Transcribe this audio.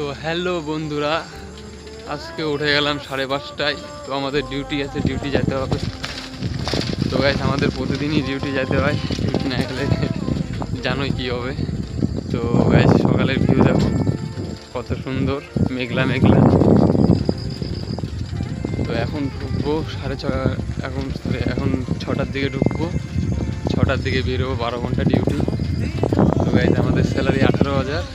তো হ্যালো বন্ধুরা, আজকে উঠে গেলাম 5:30টায়। তো আমাদের ডিউটি আছে, ডিউটি যেতে হবে। তো গাইস আমাদের প্রতিদিনই ডিউটি যেতে হয়, ডিউটি না গেলে জানোই কী হবে। তো গাইস সকালের ভিউ দেখো কত সুন্দর, মেঘলা মেঘলা। তো এখন ঢুকবো 6:30, এখন 6টার দিকে ঢুকবো, 6টার দিকে বেরোবো, 12 ঘন্টা ডিউটি। তো গাইস আমাদের স্যালারি 18,000।